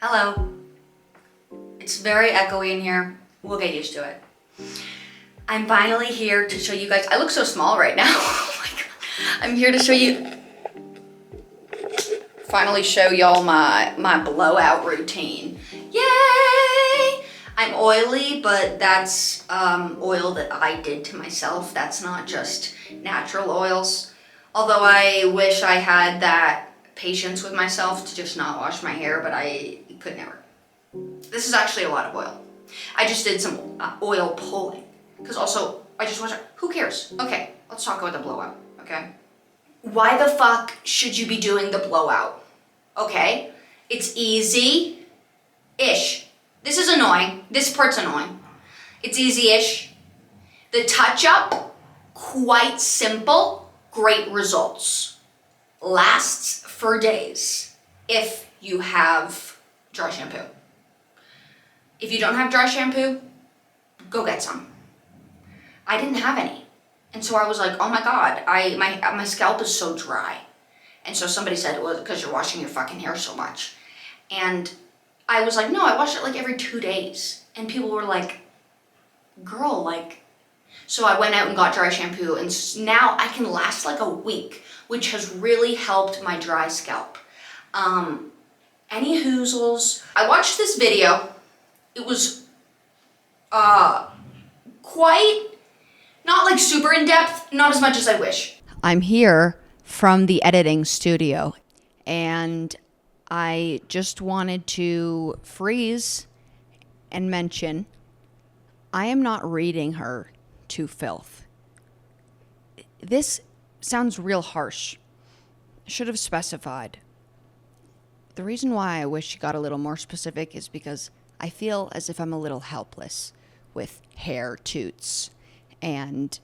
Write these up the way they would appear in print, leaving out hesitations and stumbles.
Hello. It's very echoey in here. We'll get used to it. I'm finally here to show you guys. I look so small right now. Oh my God. I'm here to show you. Finally show y'all my blowout routine. Yay! I'm oily, but that's oil that I did to myself. That's not just natural oils. Although I wish I had that patience with myself to just not wash my hair, but I could never. This is actually a lot of oil. I just did some oil pulling. Because also, I just watched, who cares? Okay, let's talk about the blowout, okay? Why the fuck should you be doing the blowout? Okay, it's easy-ish. This is annoying. This part's annoying. It's easy-ish. The touch-up, quite simple, great results. Lasts for days if you have dry shampoo. If you don't have dry shampoo, go get some. I didn't have any. And so I was like, oh my God, my scalp is so dry. And so somebody said, well, because you're washing your fucking hair so much. And I was like, no, I wash it like every 2 days. And people were like, girl, like, so I went out and got dry shampoo, and now I can last like a week, which has really helped my dry scalp. Any hoozles. I watched this video. It was quite, not like super in depth, not as much as I wish. I'm here from the editing studio, and I just wanted to freeze and mention I am not reading her to filth. This sounds real harsh. Should have specified. The reason why I wish she got a little more specific is because I feel as if I'm a little helpless with hair toots, and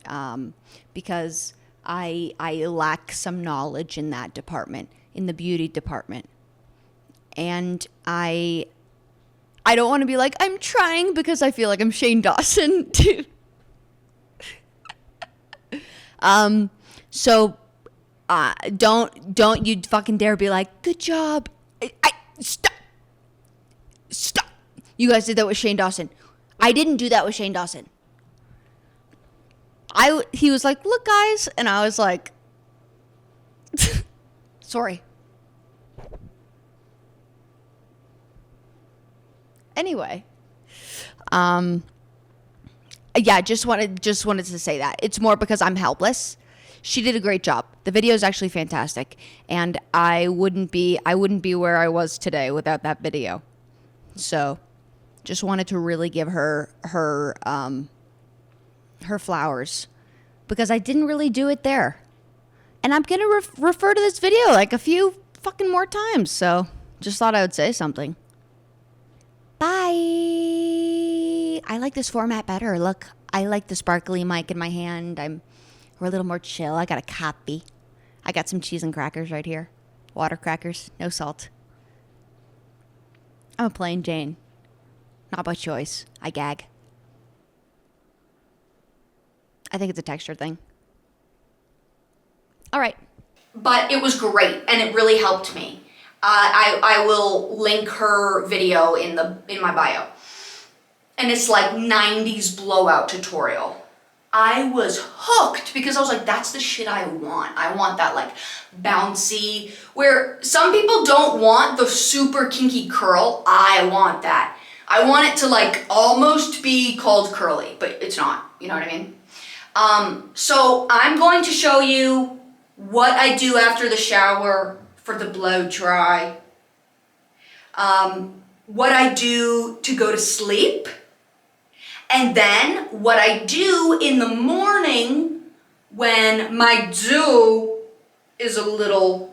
because I lack some knowledge in that department, in the beauty department. And I don't want to be like, I'm trying, because I feel like I'm Shane Dawson too. So don't you fucking dare be like, good job. Stop. You guys did that with Shane Dawson. I didn't do that with Shane Dawson. He was like, look guys, and I was like, sorry. Anyway, yeah, just wanted to say that. It's more because I'm helpless. She did a great job. The video is actually fantastic, and I wouldn't be where I was today without that video. So, just wanted to really give her flowers, because I didn't really do it there. And I'm going to refer to this video like a few fucking more times. So just thought I would say something. Bye. I like this format better. Look, I like the sparkly mic in my hand. We're a little more chill. I got a copy. I got some cheese and crackers right here. Water crackers, no salt. I'm a plain Jane. Not by choice. I gag. I think it's a texture thing. All right. But it was great, and it really helped me. I will link her video in my bio. And it's like 90s blowout tutorial. I was hooked because I was like, that's the shit I want. I want that like bouncy, where some people don't want the super kinky curl. I want that. I want it to like almost be called curly, but it's not. You know what I mean? So I'm going to show you what I do after the shower for the blow dry, what I do to go to sleep, and then what I do in the morning when my dew is a little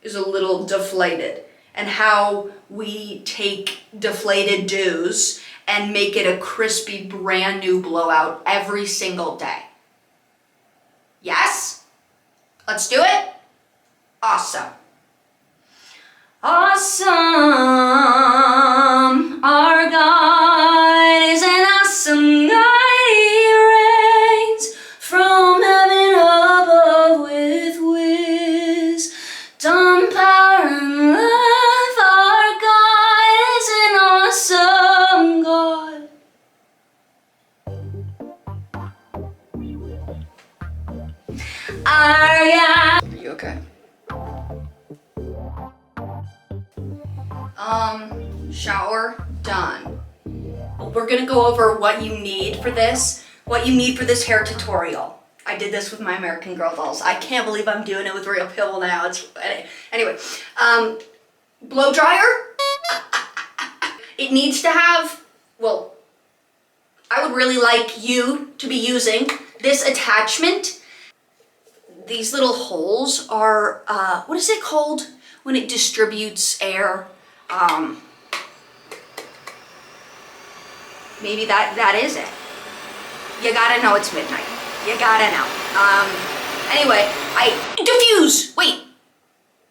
deflated, and how we take deflated dews and make it a crispy, brand new blowout every single day. Yes? Let's do it? Awesome. Awesome. Our God is an awesome God. He reigns from heaven above with wisdom, power, and love. Our God Are you okay? Shower done. We're gonna go over what you need for this hair tutorial. I did this with my American Girl dolls. I can't believe I'm doing it with real people now. Anyway, blow dryer. It needs to have, well, I would really like you to be using this attachment. These little holes are, what is it called when it distributes air? Maybe that is it. You gotta know it's midnight. You gotta know. Anyway, diffuse! Wait,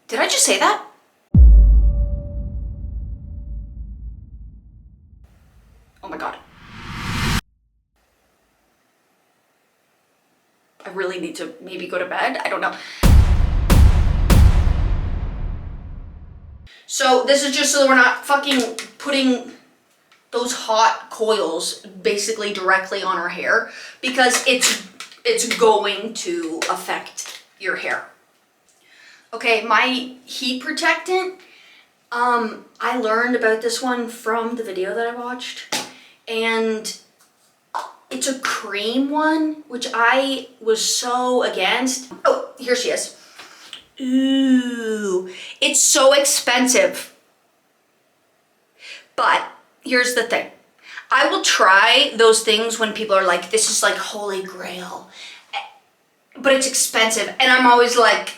did I just say that? Oh my God. I really need to maybe go to bed. I don't know. So this is just so we're not fucking putting those hot coils basically directly on our hair, because it's going to affect your hair. Okay, my heat protectant, I learned about this one from the video that I watched, and it's a cream one, which I was so against. Oh, here she is. Ooh, it's so expensive. But here's the thing. I will try those things when people are like, this is like holy grail, but it's expensive. And I'm always like,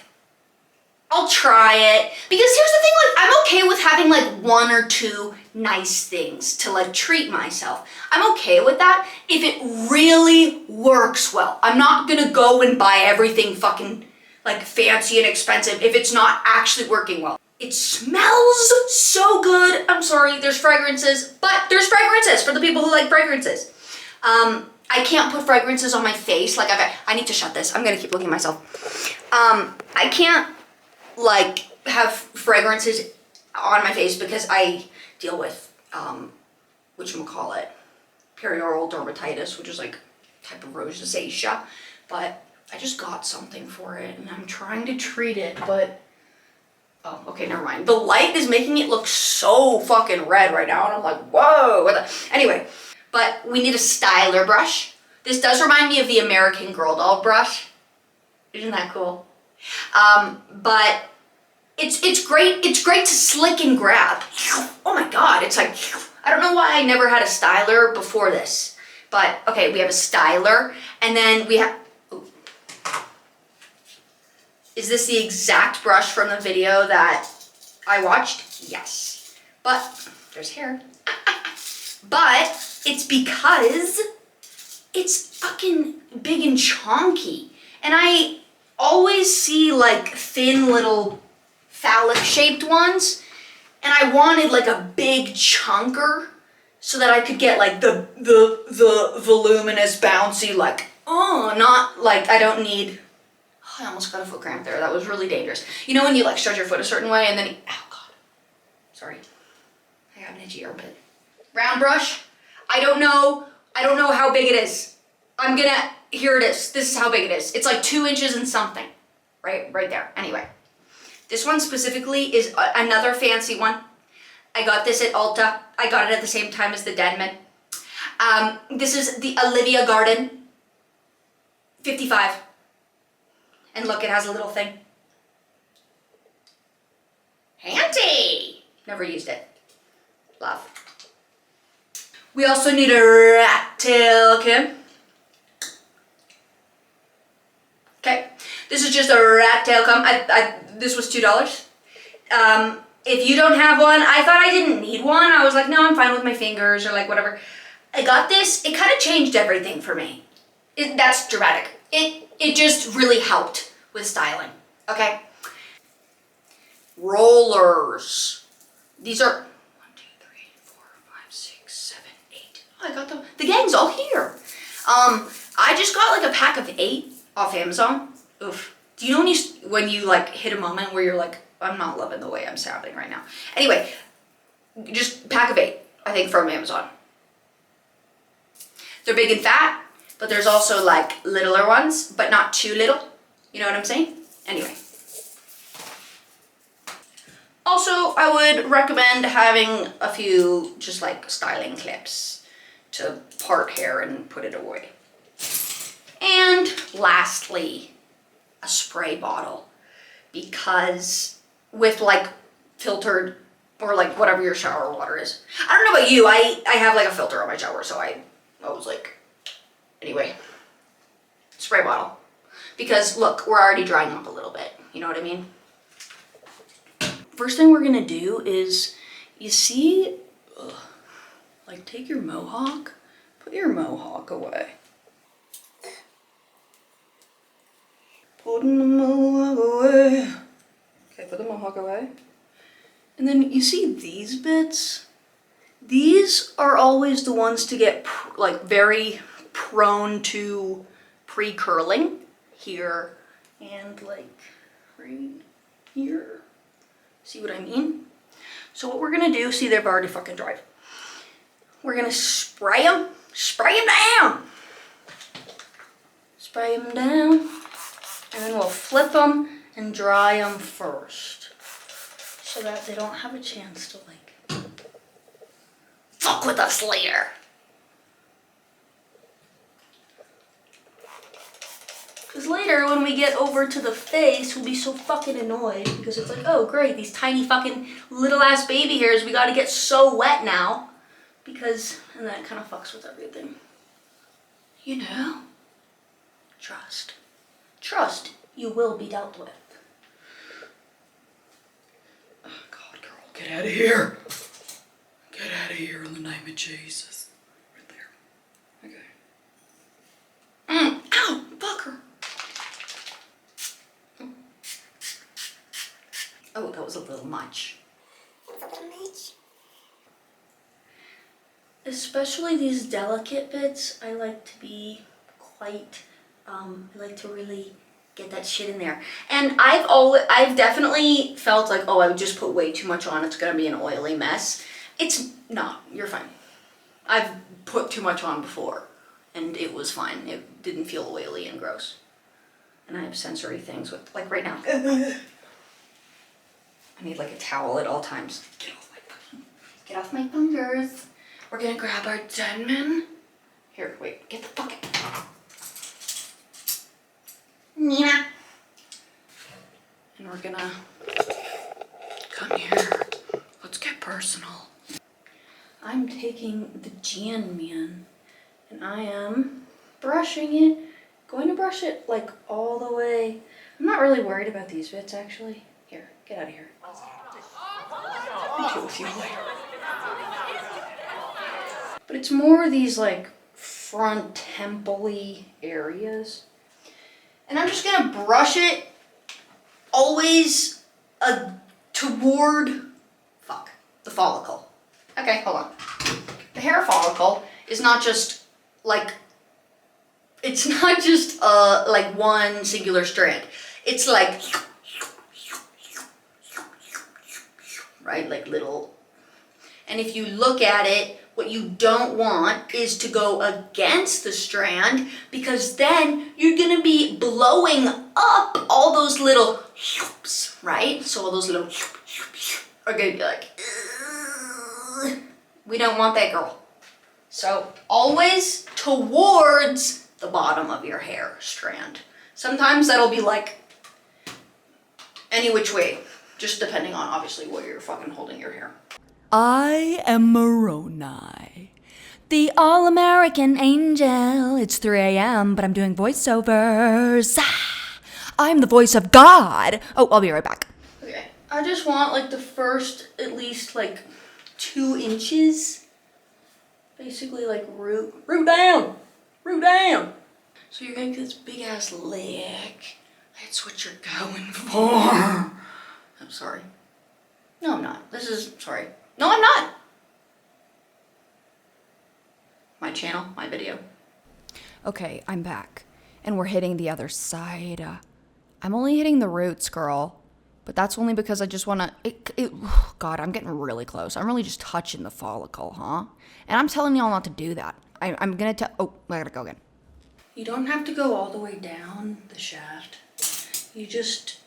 I'll try it. Because here's the thing, like, I'm okay with having like one or two nice things to like treat myself. I'm okay with that if it really works well. I'm not gonna go and buy everything fucking like fancy and expensive if it's not actually working well. It smells so good. I'm sorry, there's fragrances, but there's fragrances for the people who like fragrances. I can't put fragrances on my face. Like I need to shut this. I'm gonna keep looking at myself. I can't like have fragrances on my face because I deal with, whatchamacallit, perioral dermatitis, which is like a type of rosacea, but I just got something for it and I'm trying to treat it, but oh, okay, never mind. The light is making it look so fucking red right now, and I'm like, whoa, what the? Anyway, but we need a styler brush. This does remind me of the American Girl doll brush. Isn't that cool? But it's great to slick and grab. Oh my God, it's like, I don't know why I never had a styler before this, but okay, we have a styler, and then we have, is this the exact brush from the video that I watched? Yes. But there's hair. But it's because it's fucking big and chonky. And I always see like thin little phallic shaped ones. And I wanted like a big chunker so that I could get like the voluminous bouncy, like, oh, not like I don't need. I almost got a foot cramp there. That was really dangerous. You know when you like stretch your foot a certain way and then oh God. Sorry. I have an itchy armpit. Round brush. I don't know how big it is. Here it is. This is how big it is. It's like 2 inches and something. Right there. Anyway. This one specifically is another fancy one. I got this at Ulta. I got it at the same time as the Denman. This is the Olivia Garden 55. And look, it has a little thing. Handy! Never used it. Love. We also need a rat tail comb. Okay, this is just a rat tail comb. This was $2. If you don't have one, I thought I didn't need one. I was like, no, I'm fine with my fingers or like whatever. I got this. It kind of changed everything for me. That's dramatic. It just really helped with styling, okay? Rollers. These are 1, 2, 3, 4, 5, 6, 7, 8. Oh, I got the gang's all here. I just got like a pack of 8 off Amazon. Oof. Do you know when you like hit a moment where you're like, I'm not loving the way I'm sounding right now. Anyway, just pack of 8, I think, from Amazon. They're big and fat. But there's also like littler ones, but not too little. You know what I'm saying? Anyway. Also, I would recommend having a few just like styling clips to part hair and put it away. And lastly, a spray bottle, because with like filtered or like whatever your shower water is. I don't know about you, I have like a filter on my shower, so I was like, anyway, spray bottle. Because look, we're already drying up a little bit, you know what I mean? First thing we're gonna do is, you see, like take your mohawk, put your mohawk away. Putting the mohawk away. Okay, put the mohawk away. And then you see these bits? These are always the ones to get like very prone to pre-curling. Here and like right here. See what I mean? So what we're gonna do, see they've already fucking dried. We're gonna spray them down. Spray them down, and then we'll flip them and dry them first, so that they don't have a chance to like fuck with us later. Because later, when we get over to the face, we'll be so fucking annoyed because it's like, oh great, these tiny fucking little ass baby hairs, we gotta get so wet now. Because, and that kind of fucks with everything. You know? Trust. Trust, you will be dealt with. Oh God, girl, get out of here. Get out of here in the name of Jesus. Right there. Okay. Ow, fucker. Oh, that was a little much. Especially these delicate bits, I like to be quite, I like to really get that shit in there. And I've definitely felt like, oh, I would just put way too much on, it's gonna be an oily mess. It's not, you're fine. I've put too much on before, and it was fine. It didn't feel oily and gross. And I have sensory things with, like right now. I need like a towel at all times. Get off my fingers. We're gonna grab our Denman. Here, wait, get the bucket. Nina. And we're gonna come here. Let's get personal. I'm taking the Jan Man and I am brushing it. Going to brush it like all the way. I'm not really worried about these bits actually. Here, get out of here. I'll deal with you later. But it's more these like front temple-y areas. And I'm just gonna brush it always toward, the follicle. Okay, hold on. The hair follicle is not just like, it's not just like one singular strand. It's like, right, like little. And if you look at it, what you don't want is to go against the strand, because then you're gonna be blowing up all those little whoops, right? So all those little are gonna be like, ugh. We don't want that, girl. So always towards the bottom of your hair strand. Sometimes that'll be like any which way, just depending on obviously where you're fucking holding your hair. I am Moroni, the all-American angel. It's 3 a.m., but I'm doing voiceovers. I'm the voice of God. Oh, I'll be right back. Okay, I just want like the first at least like 2 inches. Basically like root down. So you're gonna get this big ass lick. That's what you're going for. I'm sorry. No, I'm not. Sorry. No, I'm not. My channel, my video. Okay, I'm back. And we're hitting the other side. I'm only hitting the roots, girl. But that's only because I just want to... God, I'm getting really close. I'm really just touching the follicle, huh? And I'm telling y'all not to do that. I'm going to... Oh, I gotta go again. You don't have to go all the way down the shaft. you just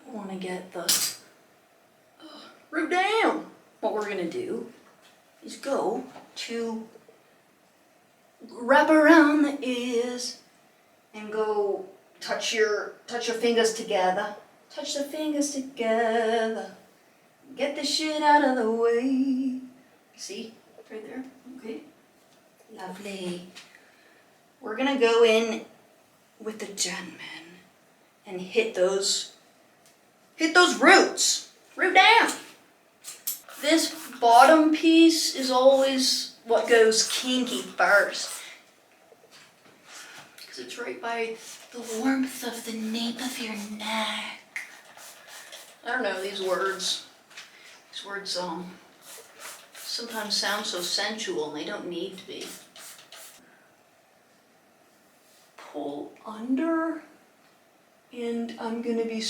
want to get the root down. What we're gonna do is go to wrap around the ears and go touch your fingers together. Touch the fingers together. Get the shit out of the way. See? Right there? Okay. Lovely. We're gonna go in with the gentleman and hit those roots. Root down. This bottom piece is always what goes kinky first. Because it's right by the warmth of the nape of your neck. I don't know, these words sometimes sound so sensual and they don't need to be. Pull under, and I'm gonna be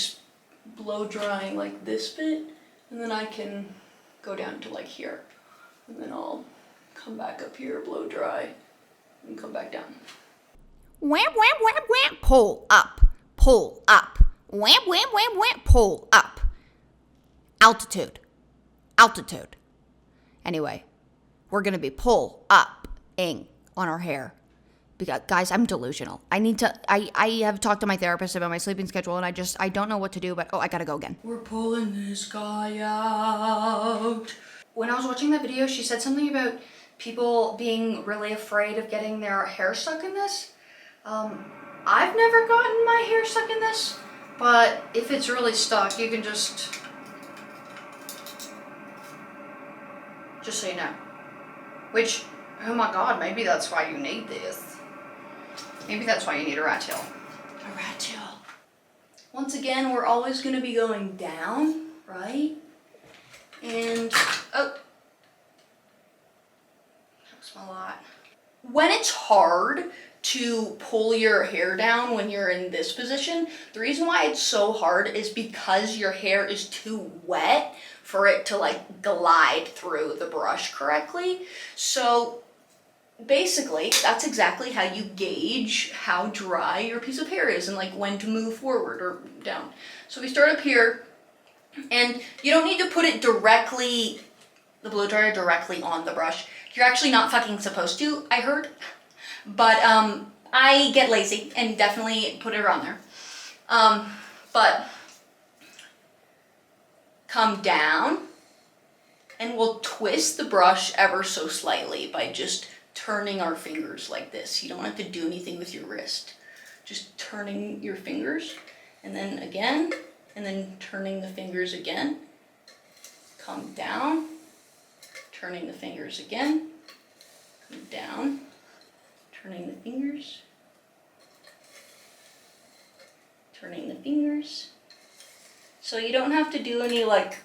blow drying like this bit, and then I can go down to like here, and then I'll come back up here, blow dry, and come back down. Wham, wham, wham, wham. Pull up, pull up. Wham, wham, wham, wham. Pull up. Altitude, altitude. Anyway, we're gonna be pull up-ing on our hair. Because, guys, I'm delusional. I have talked to my therapist about my sleeping schedule, and I don't know what to do, but I gotta go again. We're pulling this guy out. When I was watching that video, she said something about people being really afraid of getting their hair stuck in this. I've never gotten my hair stuck in this, but if it's really stuck, you can just so you know. Which, oh my god, maybe that's why you need this. Maybe that's why you need a rat tail. A rat tail. Once again, we're always going to be going down, right? And, oh. That was a lot. When it's hard to pull your hair down when you're in this position, the reason why it's so hard is because your hair is too wet for it to like glide through the brush correctly. So basically, that's exactly how you gauge how dry your piece of hair is and like when to move forward or down. So we start up here, and you don't need to put it directly, the blow dryer directly on the brush. You're actually not fucking supposed to, I heard. But I get lazy and definitely put it on there. But come down, and we'll twist the brush ever so slightly by just turning our fingers like this. You don't have to do anything with your wrist. Just turning your fingers, and then again, and then turning the fingers again. Come down, turning the fingers again, come down, turning the fingers, turning the fingers. So you don't have to do any like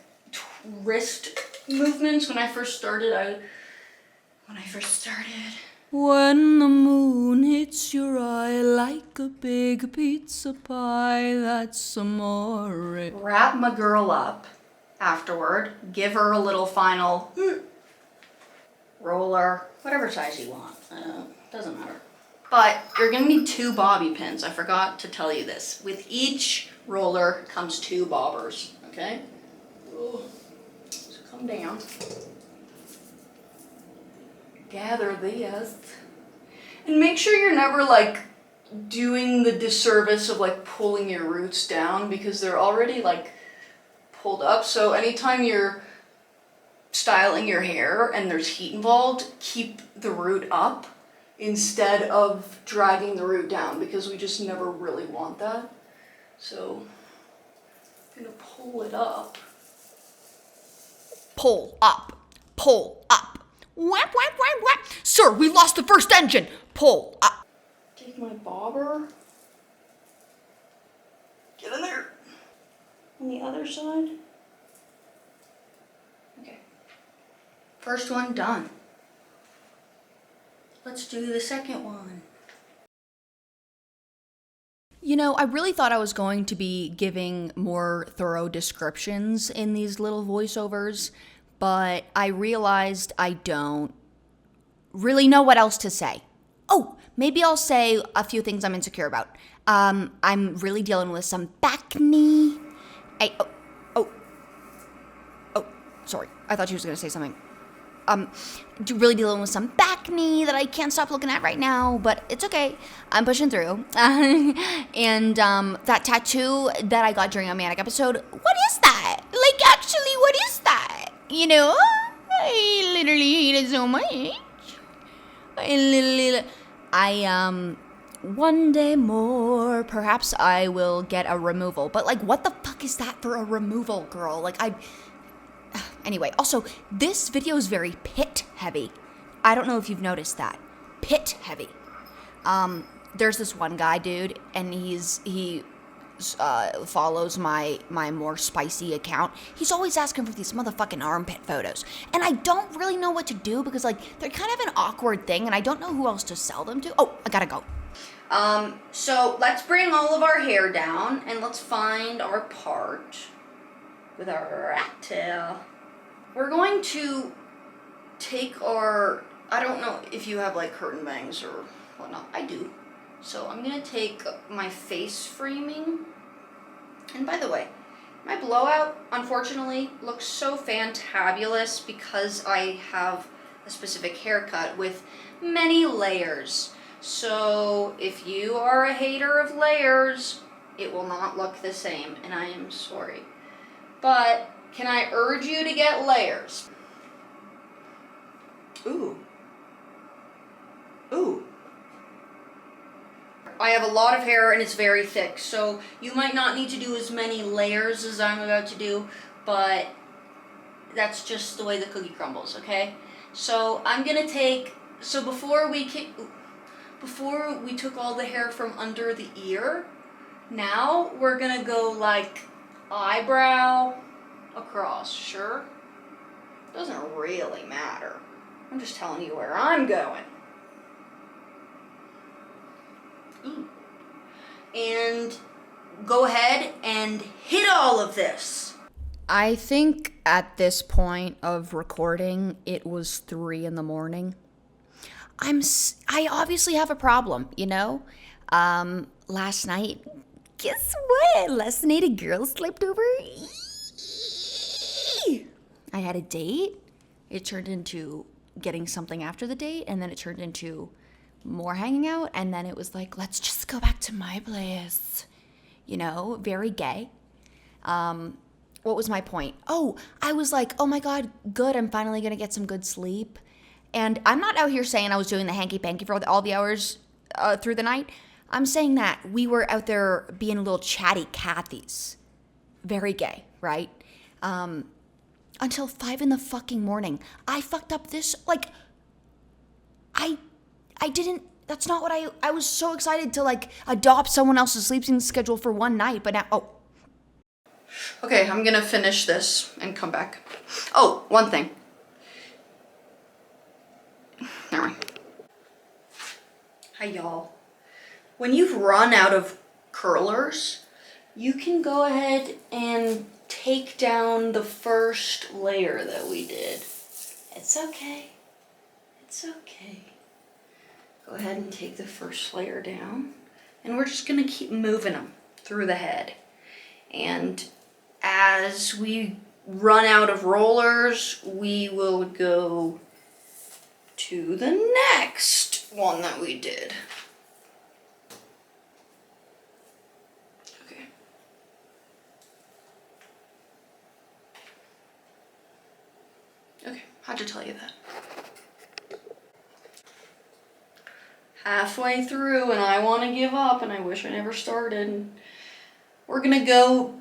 wrist movements. When I first started, When the moon hits your eye like a big pizza pie, that's amore. wrap my girl up afterward, give her a little final roller, whatever size you want. Doesn't matter. But you're gonna need 2 bobby pins. I forgot to tell you this. With each roller comes 2 bobbers, okay? So come down. Gather this. And make sure you're never like doing the disservice of like pulling your roots down, because they're already like pulled up. So anytime you're styling your hair and there's heat involved, keep the root up instead of dragging the root down, because we just never really want that. So I'm gonna pull it up. Pull up, pull up. Whap, whap, whap, whap. Sir, we lost the first engine. Pull up. Take my bobber. Get in there. On the other side. Okay. First one done. Let's do the second one. You know, I really thought I was going to be giving more thorough descriptions in these little voiceovers, but I realized I don't really know what else to say. Oh, maybe I'll say a few things I'm insecure about. I'm really dealing with some back knee. Oh, sorry. I thought she was going to say something. Really dealing with some back knee that I can't stop looking at right now, but it's okay. I'm pushing through. And that tattoo that I got during a manic episode, what is that? Like, actually, what is that? You know? I literally hate it so much. One day more, perhaps I will get a removal. But, like, what the fuck is that for a removal, girl? Like, Anyway, also, this video is very pit heavy. I don't know if you've noticed that. Pit heavy. There's this one guy, dude, and he follows my more spicy account. He's always asking for these motherfucking armpit photos. And I don't really know what to do because, like, they're kind of an awkward thing and I don't know who else to sell them to. Oh, I gotta go. So let's bring all of our hair down and let's find our part with our rat tail. We're going to take our, I don't know if you have like curtain bangs or whatnot. I do. So I'm going to take my face framing. And by the way, my blowout, unfortunately, looks so fantabulous because I have a specific haircut with many layers. So if you are a hater of layers, it will not look the same, and I am sorry. But can I urge you to get layers? Ooh. Ooh. I have a lot of hair and it's very thick, so you might not need to do as many layers as I'm about to do, but that's just the way the cookie crumbles, okay? So I'm gonna take, so before we took all the hair from under the ear, now we're gonna go like eyebrow across, sure? Doesn't really matter. I'm just telling you where I'm going. Ooh. And go ahead and hit all of this. I think at this point of recording, it was 3 a.m. I obviously have a problem, you know? Last night, guess what? Last night a girl slept over. I had a date. It turned into getting something after the date, and then it turned into more hanging out, and then it was like, let's just go back to my place. You know, very gay. What was my point? Oh, I was like, oh my God, good, I'm finally gonna get some good sleep. And I'm not out here saying I was doing the hanky-panky for all the hours through the night. I'm saying that we were out there being little chatty Cathys. Very gay, right? Until 5 a.m. I fucked up this, like, I didn't, that's not what I was so excited to, like, adopt someone else's sleeping schedule for one night, but now, oh. Okay, I'm gonna finish this and come back. Oh, one thing. Never mind. Hi, y'all. When you've run out of curlers, you can go ahead and take down the first layer that we did. It's okay. It's okay. Go ahead and take the first layer down, and we're just gonna keep moving them through the head. And as we run out of rollers, we will go to the next one that we did. Okay. Okay, how'd you tell you that? Halfway through and I want to give up and I wish I never started. We're gonna go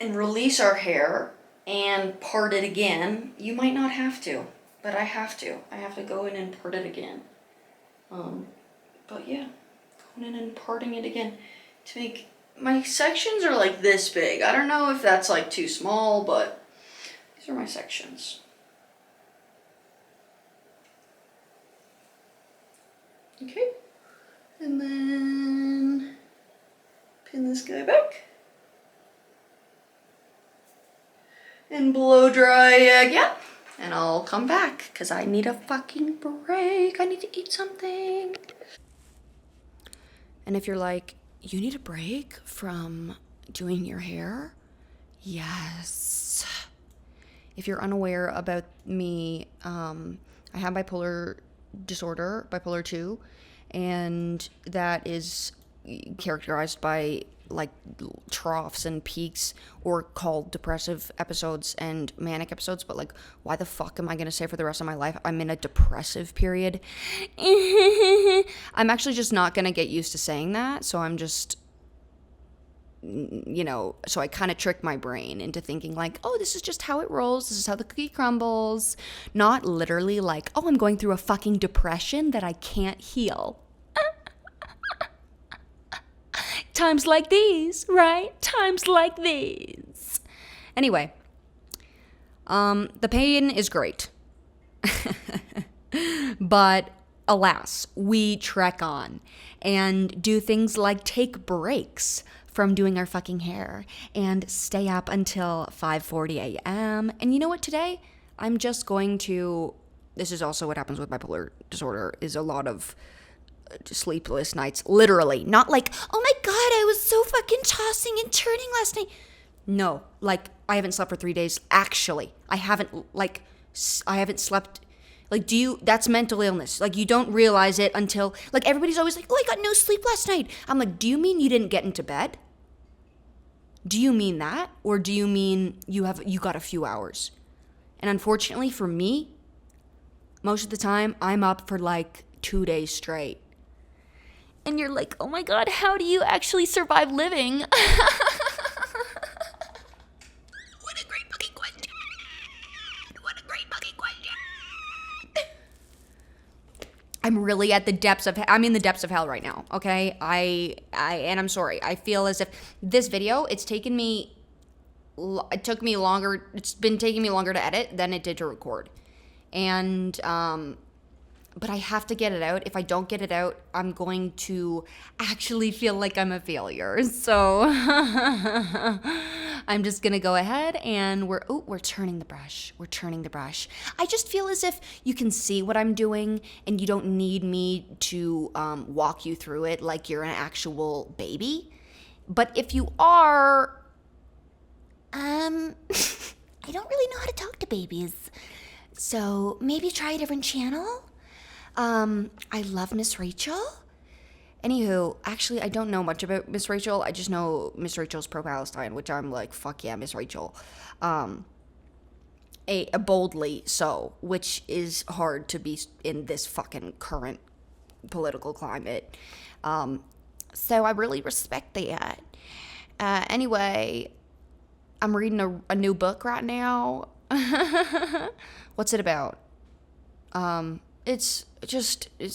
and release our hair and part it again. You might not have to, but I have to. I have to go in and part it again. But yeah, going in and parting it again to make, my sections are like this big. I don't know if that's like too small, but these are my sections. Okay, and then pin this guy back. And blow dry again. and I'll come back because I need a fucking break. I need to eat something. And if you're like, you need a break from doing your hair? Yes. If you're unaware about me, I have bipolar disorder, bipolar 2, and that is characterized by like troughs and peaks, or called depressive episodes and manic episodes. But like, why the fuck am I gonna say for the rest of my life I'm in a depressive period? I'm actually just not gonna get used to saying that, so I'm just, so I kind of trick my brain into thinking like, oh, this is just how it rolls, this is how the cookie crumbles. Not literally like, oh, I'm going through a fucking depression that I can't heal. Times like these, right? Times like these. Anyway, the pain is great. But alas, we trek on and do things like take breaks from doing our fucking hair and stay up until 5:40 a.m. And you know what, today I'm just going to, this is also what happens with bipolar disorder, is a lot of sleepless nights, literally. Not like, oh my god, I was so fucking tossing and turning last night. No, like, I haven't slept for 3 days. Actually, I haven't slept. Like, that's mental illness. Like, you don't realize it until, like, everybody's always like, oh, I got no sleep last night. I'm like, do you mean you didn't get into bed? Do you mean that? Or do you mean you got a few hours? And unfortunately for me, most of the time, I'm up for like 2 days straight. And you're like, oh my god, how do you actually survive living? What a great fucking question. What a great fucking question. I'm really at the depths of, I'm in the depths of hell right now, okay? And I'm sorry. I feel as if this video, it's been taking me longer to edit than it did to record. And, but I have to get it out. If I don't get it out, I'm going to actually feel like I'm a failure. So I'm just going to go ahead and we're turning the brush. We're turning the brush. I just feel as if you can see what I'm doing and you don't need me to walk you through it like you're an actual baby. But if you are, I don't really know how to talk to babies. So maybe try a different channel. I love Miss Rachel. Anywho, actually, I don't know much about Miss Rachel. I just know Miss Rachel's pro-Palestine, which I'm like, fuck yeah, Miss Rachel. Boldly so, which is hard to be in this fucking current political climate. So I really respect that. Anyway, I'm reading a new book right now. What's it about? It's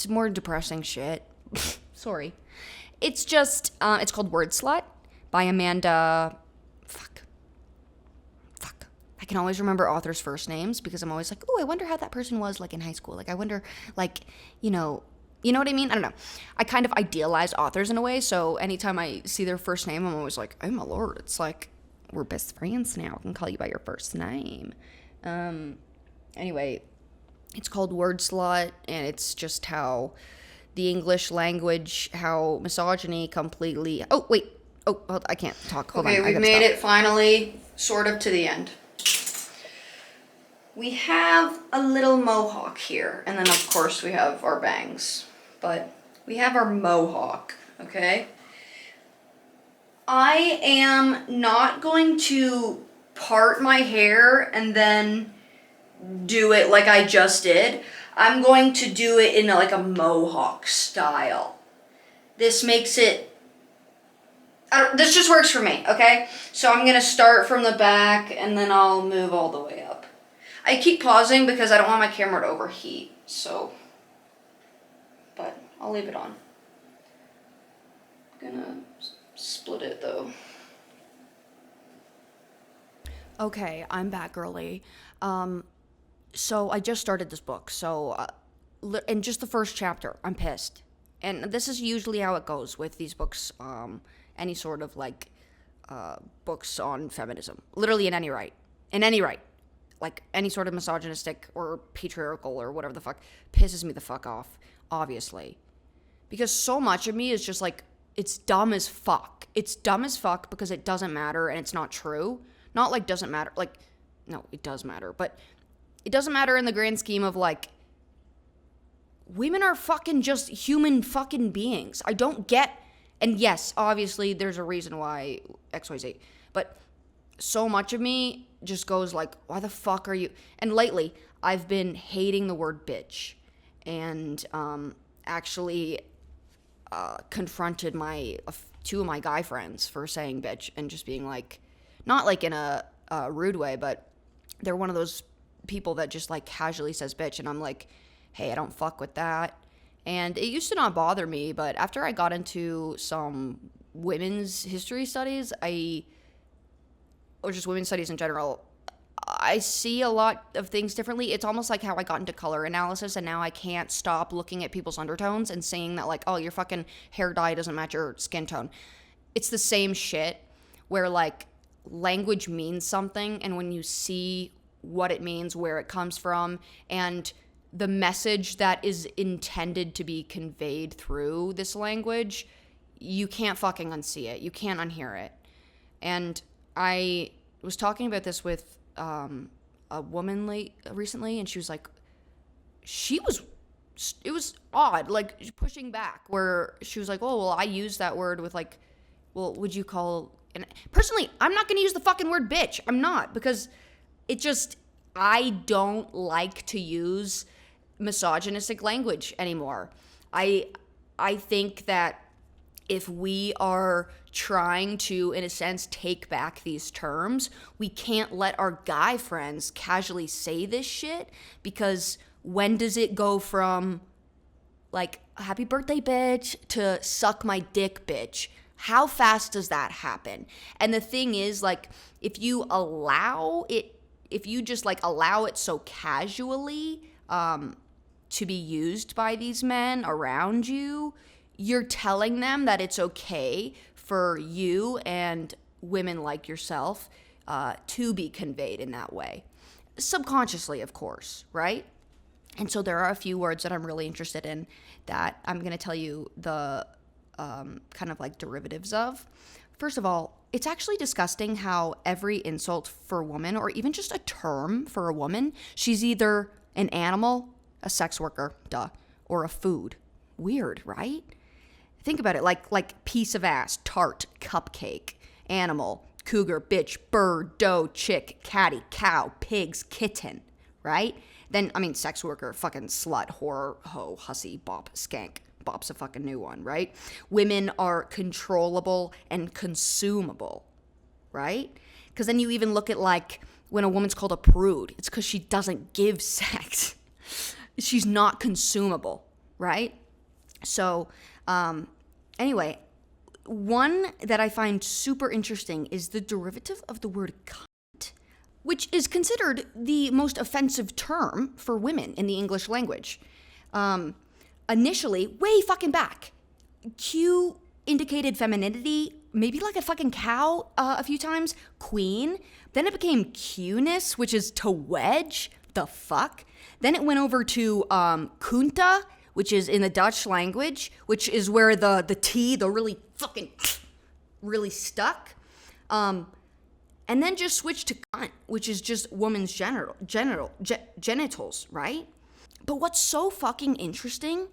more depressing shit. Sorry. It's called Word Slut by Amanda. Fuck. I can always remember authors' first names because I'm always like, oh, I wonder how that person was like in high school. Like, I wonder, like, you know what I mean? I don't know. I kind of idealize authors in a way, so anytime I see their first name, I'm always like, oh my lord, it's like we're best friends now. I can call you by your first name. Anyway, it's called Word Slut, and it's just how the English language, how misogyny completely... Oh, wait. Oh, I can't talk. Hold on. Okay, we've made it finally, sort of, to the end. We have a little mohawk here, and then, of course, we have our bangs. But we have our mohawk, okay? I am not going to part my hair and then do it like I just did. I'm going to do it in like a mohawk style. This makes it, this just works for me, okay? So I'm gonna start from the back and then I'll move all the way up. I keep pausing because I don't want my camera to overheat, so, but I'll leave it on. I'm gonna split it though. Okay, I'm back, girly. So I just started this book, so in just the first chapter, I'm pissed. And this is usually how it goes with these books, any sort of like books on feminism. Literally in any right. like any sort of misogynistic or patriarchal or whatever the fuck pisses me the fuck off, obviously. Because so much of me is just like, it's dumb as fuck. It's dumb as fuck because it doesn't matter and it's not true. Not like doesn't matter, like, no, it does matter, but it doesn't matter in the grand scheme of like, women are fucking just human fucking beings. I don't get, and yes, obviously there's a reason why XYZ, but so much of me just goes like, why the fuck are you? And lately, I've been hating the word bitch, and actually confronted two of my guy friends for saying bitch, and just being like, not like in a rude way, but they're one of those people that just like casually says bitch, and I'm like, hey, I don't fuck with that. And it used to not bother me, but after I got into some women's history studies, or just women's studies in general, I see a lot of things differently. It's almost like how I got into color analysis, and now I can't stop looking at people's undertones and saying that like, oh, your fucking hair dye doesn't match your skin tone. It's the same shit where like language means something, and when you see what it means, where it comes from, and the message that is intended to be conveyed through this language, you can't fucking unsee it. You can't unhear it. And I was talking about this with a woman recently, and she was like, it was odd, like pushing back, where she was like, oh, well, I use that word with like, well, would you call, and personally, I'm not going to use the fucking word bitch. I'm not, because it just, I don't like to use misogynistic language anymore. I think that if we are trying to, in a sense, take back these terms, we can't let our guy friends casually say this shit, because when does it go from like happy birthday bitch to suck my dick bitch? How fast does that happen? And the thing is, like, if you just like allow it so casually to be used by these men around you, you're telling them that it's okay for you and women like yourself to be conveyed in that way. Subconsciously, of course, right? And so there are a few words that I'm really interested in that I'm going to tell you the kind of like derivatives of. First of all, it's actually disgusting how every insult for a woman, or even just a term for a woman, she's either an animal, a sex worker, duh, or a food. Weird, right? Think about it, like piece of ass, tart, cupcake, animal, cougar, bitch, bird, doe, chick, catty, cow, pigs, kitten, right? Then, I mean, sex worker, fucking slut, whore, hoe, hussy, bop, skank. Bop's a fucking new one, right? Women are controllable and consumable, right? Because then you even look at like when a woman's called a prude, it's because she doesn't give sex. She's not consumable, right? So, anyway, one that I find super interesting is the derivative of the word cunt, which is considered the most offensive term for women in the English language. Initially, way fucking back, Q indicated femininity, maybe like a fucking cow a few times, queen. Then it became Q-ness, which is to wedge, the fuck. Then it went over to kunta, which is in the Dutch language, which is where the T, the really fucking, really stuck. And then just switched to cunt, which is just woman's genitals, right? But what's so fucking interesting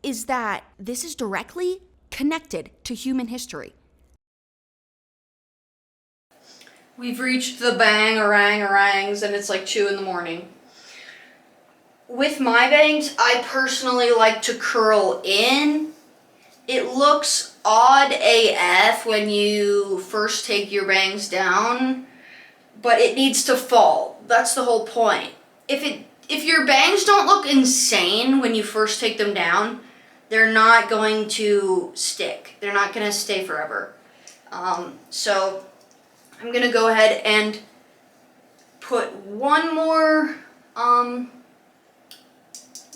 is that this is directly connected to human history. We've reached the bang-a-rang-a-rangs, and it's like 2 a.m. With my bangs, I personally like to curl in. It looks odd AF when you first take your bangs down, but it needs to fall. That's the whole point. If your bangs don't look insane when you first take them down, they're not going to stick. They're not going to stay forever. So I'm going to go ahead and put one more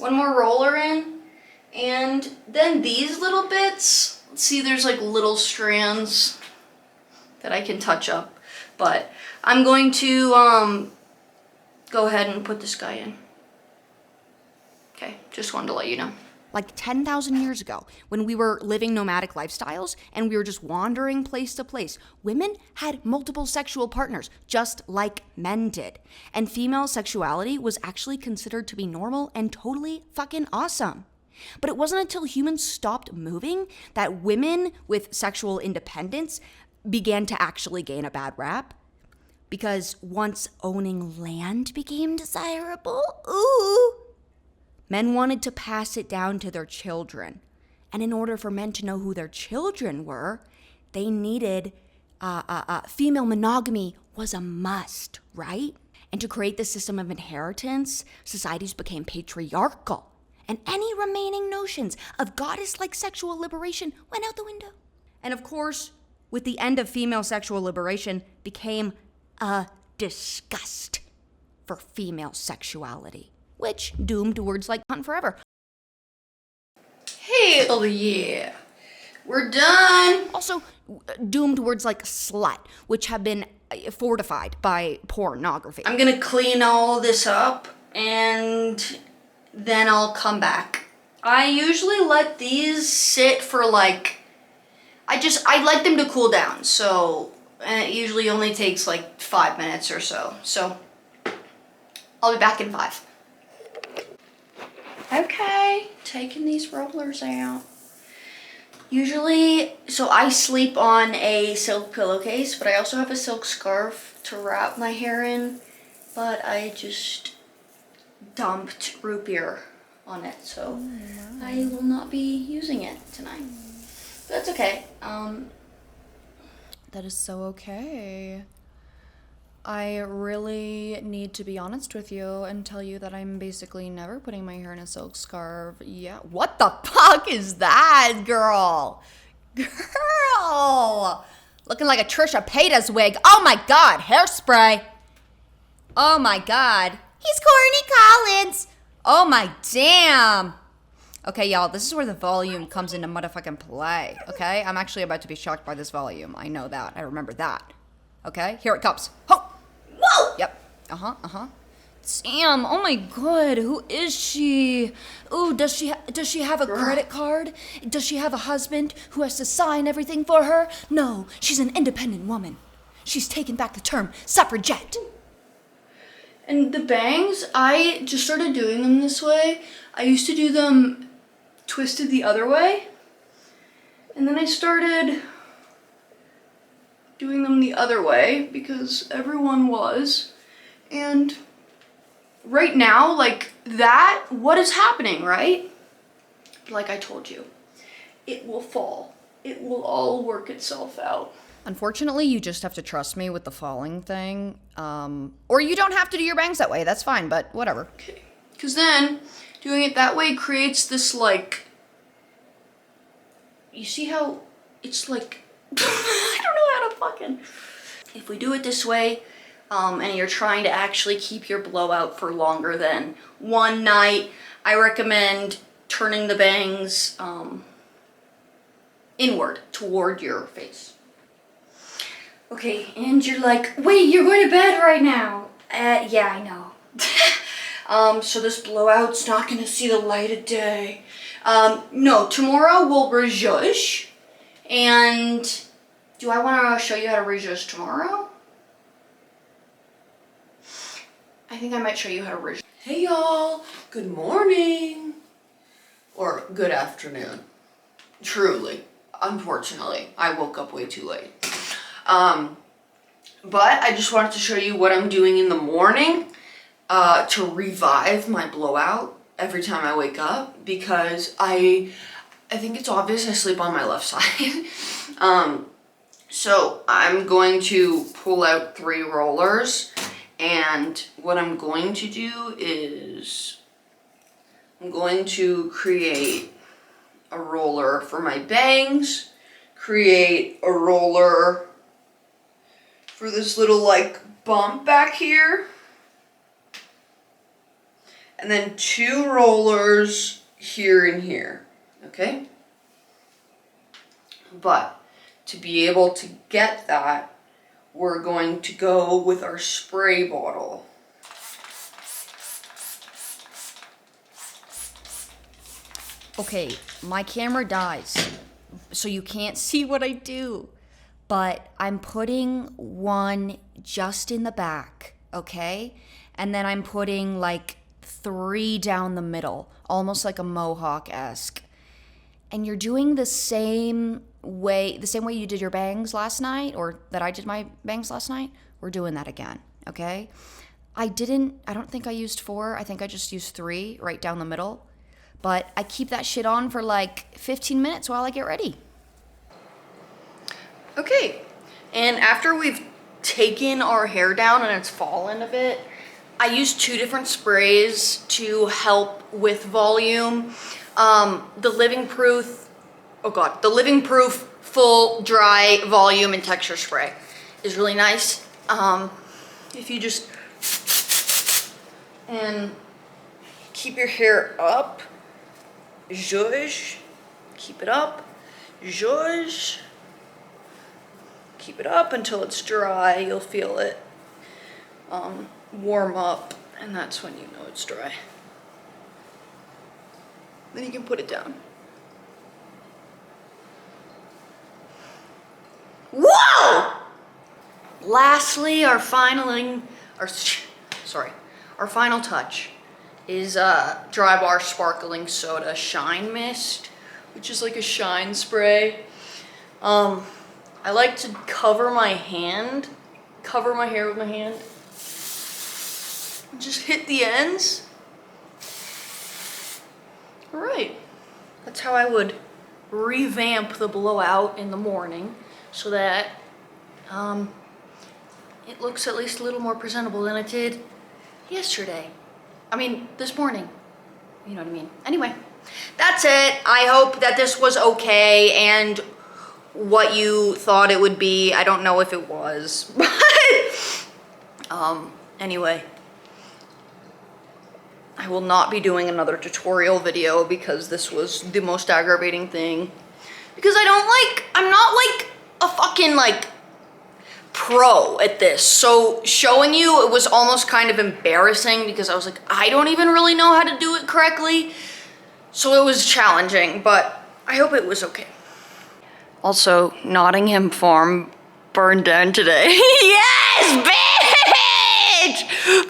roller in, and then these little bits. Let's see, there's like little strands that I can touch up, but I'm going to Go ahead and put this guy in. Okay, just wanted to let you know. Like 10,000 years ago, when we were living nomadic lifestyles and we were just wandering place to place, women had multiple sexual partners, just like men did. And female sexuality was actually considered to be normal and totally fucking awesome. But it wasn't until humans stopped moving that women with sexual independence began to actually gain a bad rap. Because once owning land became desirable, men wanted to pass it down to their children. And in order for men to know who their children were, they needed female monogamy was a must, right? And to create this system of inheritance, societies became patriarchal. And any remaining notions of goddess-like sexual liberation went out the window. And of course, with the end of female sexual liberation became a disgust for female sexuality, which doomed words like cunt forever. Hell yeah. We're done. Also, doomed words like slut, which have been fortified by pornography. I'm gonna clean all this up and then I'll come back. I usually let these sit for like, I like them to cool down, so, and it usually only takes like 5 minutes or so. So, I'll be back in 5. Okay, taking these rollers out. Usually, so I sleep on a silk pillowcase, but I also have a silk scarf to wrap my hair in, but I just dumped root beer on it, so I will not be using it tonight. But that's okay. That is so okay. I really need to be honest with you and tell you that I'm basically never putting my hair in a silk scarf. Yeah, what the fuck is that, girl? Girl! Looking like a Trisha Paytas wig. Oh my god, hairspray. Oh my god. He's Courtney Collins. Oh my damn. Okay, y'all, this is where the volume comes into motherfucking play, okay? I'm actually about to be shocked by this volume. I know that. I remember that. Okay, here it comes. Ho! Whoa! Yep. Damn, oh my god, who is she? Ooh, does she have a credit card? Does she have a husband who has to sign everything for her? No, she's an independent woman. She's taken back the term suffragette. And the bangs, I just started doing them this way. I used to do them twisted the other way. And then I started doing them the other way because everyone was. And right now, like that, what is happening, right? Like I told you, it will fall. It will all work itself out. Unfortunately, you just have to trust me with the falling thing. Or you don't have to do your bangs that way. That's fine, but whatever. Okay. Because then, doing it that way creates this, like, you see how it's like, I don't know how to fucking, if we do it this way, and you're trying to actually keep your blowout for longer than one night, I recommend turning the bangs inward toward your face. Okay, and you're like, wait, you're going to bed right now. Yeah, I know. So this blowout's not gonna see the light of day. No, tomorrow we'll rezhuzh. And do I wanna show you how to rezhuzh tomorrow? I think I might show you how to rezhuzh. Hey y'all, good morning. Or good afternoon. Truly, unfortunately, I woke up way too late. But I just wanted to show you what I'm doing in the morning to revive my blowout every time I wake up, because I think it's obvious I sleep on my left side. So I'm going to pull out 3 rollers, and what I'm going to do is I'm going to create a roller for my bangs, create a roller for this little like bump back here, and then 2 rollers here and here, okay? But to be able to get that, we're going to go with our spray bottle. Okay, my camera dies, so you can't see what I do. But I'm putting one just in the back, okay? And then I'm putting like 3 down the middle, almost like a mohawk-esque. And you're doing the same way you did your bangs last night, or that I did my bangs last night. We're doing that again, okay? I don't think I used 4. I think I just used 3 right down the middle. But I keep that shit on for like 15 minutes while I get ready. Okay, and after we've taken our hair down and it's fallen a bit, I use 2 different sprays to help with volume. The Living Proof Full Dry Volume and Texture Spray is really nice. If you just and keep your hair up, zhuzh, keep it up, zhuzh, keep it up until it's dry. You'll feel it warm up, and that's when you know it's dry. Then you can put it down. Whoa! Lastly, our final touch is Dry Bar Sparkling Soda Shine Mist, which is like a shine spray. I like to cover my hair with my hand. Just hit the ends. All right, that's how I would revamp the blowout in the morning so that it looks at least a little more presentable than it did yesterday. I mean, this morning. You know what I mean? Anyway, that's it. I hope that this was okay and what you thought it would be. I don't know if it was, but anyway. I will not be doing another tutorial video because this was the most aggravating thing. Because I'm not like a fucking like pro at this. So showing you, it was almost kind of embarrassing because I was like, I don't even really know how to do it correctly. So it was challenging, but I hope it was okay. Also, Nottingham Farm burned down today. Yes, bitch!